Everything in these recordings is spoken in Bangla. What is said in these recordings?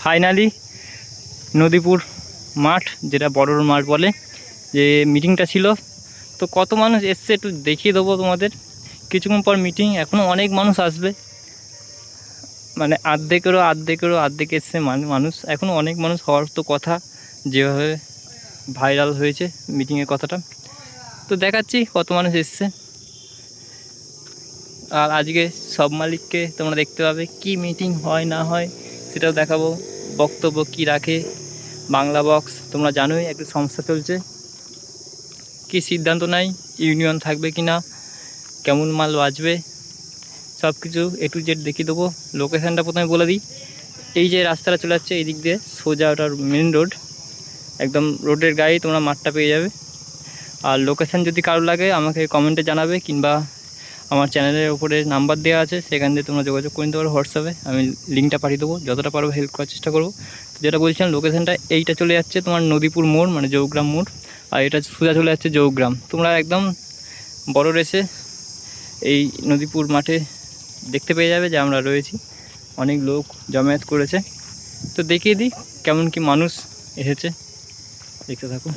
ফাইনালি নদীপুর মাঠ, যেটা বড়োর মাঠ বলে, যে মিটিংটা ছিল, তো কত মানুষ এসছে একটু দেখিয়ে দেবো তোমাদের। কিছুক্ষণ পর মিটিং, এখনও অনেক মানুষ আসবে, মানে অর্ধেক এসছে মানুষ, এখনও অনেক মানুষ হওয়ার তো কথা, যেভাবে ভাইরাল হয়েছে মিটিংয়ের কথাটা। তো দেখাচ্ছি কত মানুষ এসছে। আর আজকে সব মালিককে তোমরা দেখতে পাবে, কি মিটিং হয় না হয় সেটাও দেখাবো, বক্তব্য কি রাখে। বাংলা বক্স তোমরা জানোই একটু সমস্যা চলছে, কি সিদ্ধান্ত নেয়, ইউনিয়ন থাকবে কি না, কেমন মাল বাজবে, সব কিছু এ টু জেড দেখিয়ে দেবো। লোকেশানটা প্রথমে বলে দিই, এই যে রাস্তাটা চলে যাচ্ছে এই দিক দিয়ে সোজা, ওটার মেন রোড, একদম রোডের গায়ে তোমরা মাঠটা পেয়ে যাবে। আর লোকেশান যদি কারো লাগে আমাকে কমেন্টে জানাবে, কিংবা আমার চ্যানেলের উপরে নাম্বার দেওয়া আছে, সেখান দিয়ে তোমরা যোগাযোগ করে নিতে পারো হোয়াটসঅ্যাপে, আমি লিঙ্কটা পাঠিয়ে দেবো, যতটা পারবো হেল্প করার চেষ্টা করবো। যেটা বলছিলাম, লোকেশানটা এইটা চলে যাচ্ছে তোমার নদীপুর মোড়, মানে জৌগ্রাম মোড়, আর এটা সোজা চলে যাচ্ছে জৌগ্রাম। তোমরা একদম বড় রেসে এই নদীপুর মাঠে দেখতে পেয়ে যাবে যে আমরা রয়েছি, অনেক লোক জমায়েত করেছে। তো দেখিয়ে দিই কেমন কি মানুষ এসেছে, দেখতে থাকুন।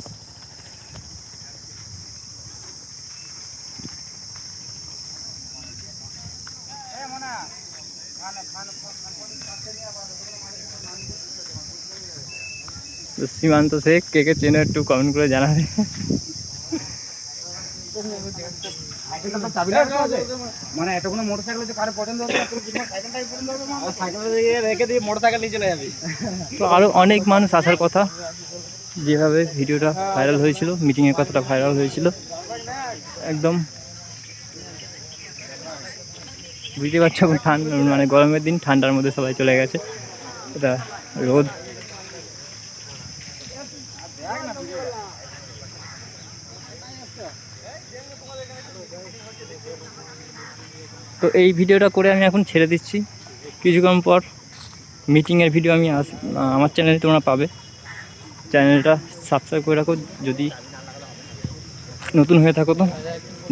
তো সীমান্ত শেখ, কে কে চেনে একটু কমেন্ট করে জানাবে। মানে এটা কোনো মোটরসাইকেল আছে কার পছন্দ হবে না, তুমি সাইকেলটাই পছন্দ হবে না, সাইকেল রেখে দিয়ে মোটরসাইকেল নিয়ে চলে যাবি। তো আরও অনেক মানুষ আসার কথা, যেভাবে ভিডিওটা ভাইরাল হয়েছিল, মিটিংয়ের কথাটা ভাইরাল হয়েছিল, একদম বুঝতে পারছো, ঠান্ডা মানে গরমের দিন, ঠান্ডার মধ্যে সবাই চলে গেছে, এটা রোদ। তো এই ভিডিওটা করে আমি এখন ছেড়ে দিচ্ছি, কিছুক্ষণ পর মিটিংয়ের ভিডিও আমি আমার চ্যানেলে তোমরা পাবে। চ্যানেলটা সাবস্ক্রাইব করে রাখো যদি নতুন হয়ে থাকো, তো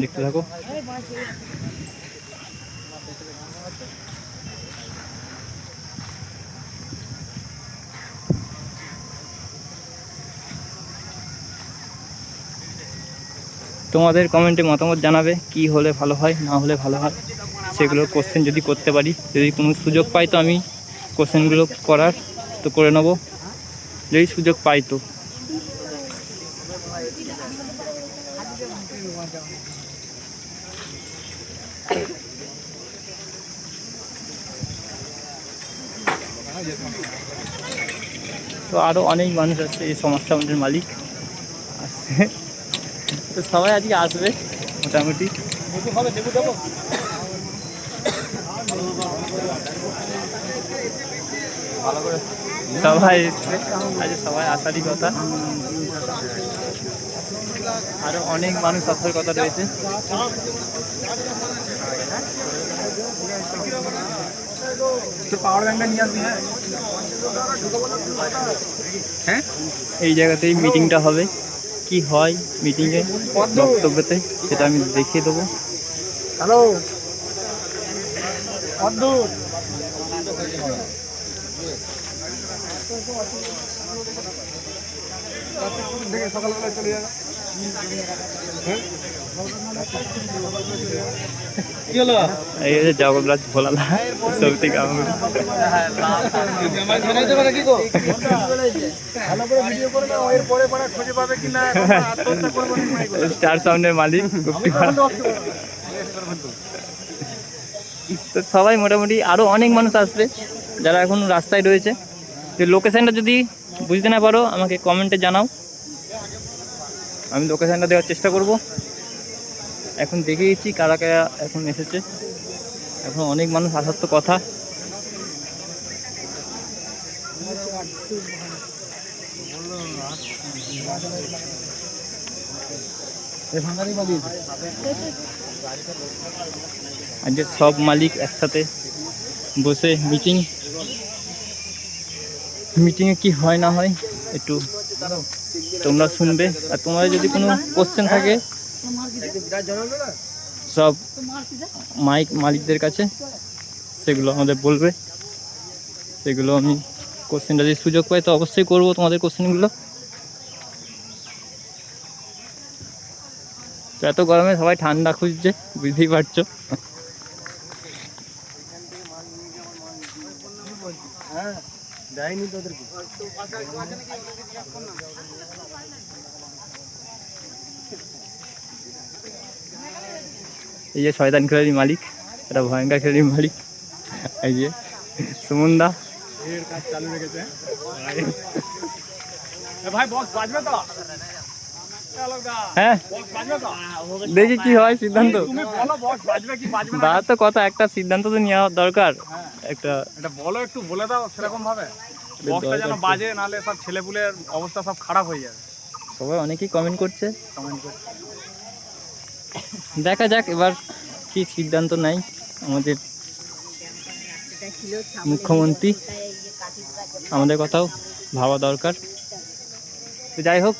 দেখতে থাকো। তোমাদের কমেন্টে মতামত জানাবে, কি হলে ভালো হয়, না হলে ভালো হয়, সেগুলো কোশ্চেন যদি করতে পারি, যদি কোনো সুযোগ পাই তো আমি কোশ্চেনগুলো করার তো করে নেব, যদি সুযোগ পাই তো। তো আরও অনেক মানুষ আছে, এই সমস্যা আমাদের মালিক আসছে, তো সবাই আজকে আসবে মোটামুটি। সবাই এসছে, আজ সবাই আসারই কথা, আরো অনেক মানুষ আসার কথা রয়েছে। হ্যাঁ, এই জায়গাতেই মিটিংটা হবে, কি হয় মিটিংয়ে বক্তব্যতে সেটা আমি দেখিয়ে দেবো। হ্যালো অদ্ভুত, সকালবেলা চলে যাবে। কি হলো? এই যে জগন্নাথ ভোলালা সব থেকে স্টার সাউন্ডের মালিক। তো সবাই মোটামুটি, আরও অনেক মানুষ আসবে যারা এখন রাস্তায় রয়েছে। তো লোকেশানটা যদি বুঝতে না পারো আমাকে কমেন্টে জানাও, আমি লোকেশানটা দেওয়ার চেষ্টা করব। এখন দেখিয়েছি কারা কারা এখন এসেছে, এখন অনেক মানুষ আসার তো কথা। আজকে সব মালিক একসাথে বসে মিটিংয়ে কি হয় না হয় একটু তোমরা শুনবে। আর তোমাদের যদি কোনো কোশ্চেন থাকে সব মালিকদের কাছে সেগুলো আমাদের বলবে, সেগুলো আমি কোশ্চেনটা যদি সুযোগ পাই তো অবশ্যই করবো তোমাদের কোশ্চেনগুলো। তো এত গরমে সবাই ঠান্ডা খুঁজছে, বুঝতেই পারছো। হ্যাঁ যাইনি তোদেরকে। এই যে শয়তান খেলারির মালিক, এটা ভয়ঙ্কর খেলারির মালিক, এই যে সুমনদা। এর কাজ চালু রেখেছে। ভাই বক্স বাজবে তো? হ্যাঁ বক্স বাজবে তো? দেখি কি হয় সিদ্ধান্ত। তুমি বলো বক্স বাজবে কি বাজবে না। বাদ তো কথা, একটা সিদ্ধান্ত তো নেওয়া দরকার। একটা এটা বলো, একটু বলে দাও সেরকম ভাবে বক্সটা যেন বাজে, নাহলে সব ছেলেপুলের অবস্থা সব খারাপ হয়ে যাবে। সবাই অনেকেই কমেন্ট করছে, কমেন্ট করে দেখা যাক এবার কি সিদ্ধান্ত নেয় আমাদের মুখ্যমন্ত্রী। আমাদের কথাও ভাবা দরকার। তো যাই হোক,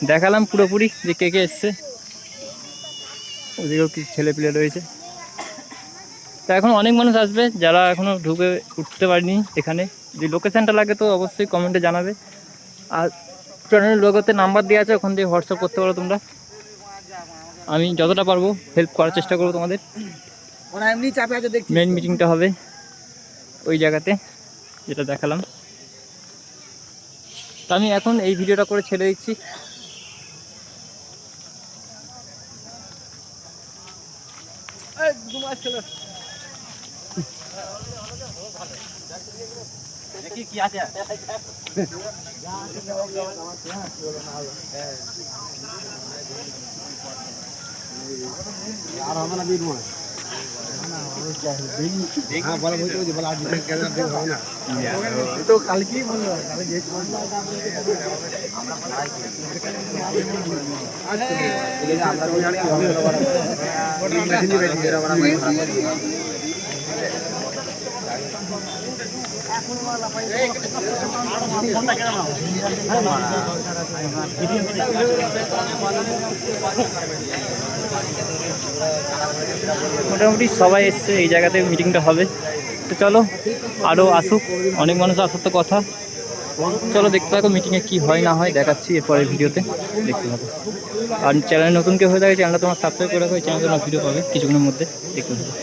দেখালাম পুরোপুরি যে কে কে এসছে, ওদিকেও কিছু ছেলে পেলে রয়েছে। তো এখন অনেক মানুষ আসবে যারা এখনও ঢুকে উঠতে পারেনি এখানে। যদি লোকেশানটা লাগে তো অবশ্যই কমেন্টে জানাবে। আর চ্যানেলের লোগোতে নাম্বার দেওয়া আছে, ওখান থেকে হোয়াটসঅ্যাপ করতে পারো তোমরা। আমি যতটা পারবো হেল্প করার চেষ্টা করবো তোমাদের। ওরা এমনি চাপে আছে দেখছি। মেন মিটিংটা হবে ওই জায়গাতে যেটা দেখালাম। তো আমি এখন এই ভিডিওটা করে ছেড়ে দিচ্ছি। কি আছে? আর হবে না দিন মনে। হ্যাঁ বলা বলতে বলছি, বলা আজ কেন দিন হবে না তো কালকেই বললো, কালকে যে মোটামুটি সবাই এসছে এই জায়গাতে, মিটিংটা হবে। তো চলো আরও আসুক, অনেক মানুষ আসার তো কথা। চলো দেখতে থাকো মিটিংয়ে কী হয় না হয়, দেখাচ্ছি এরপরের ভিডিওতে, দেখতে থাকো। আর চ্যানেল নতুন কেউ হয়ে থাকে চ্যানেলটা তোমার সাবস্ক্রাইব করে রাখো, এই চ্যানেলে তোমার ভিডিও পাবে কিছুক্ষণের মধ্যে, দেখতে থাকো।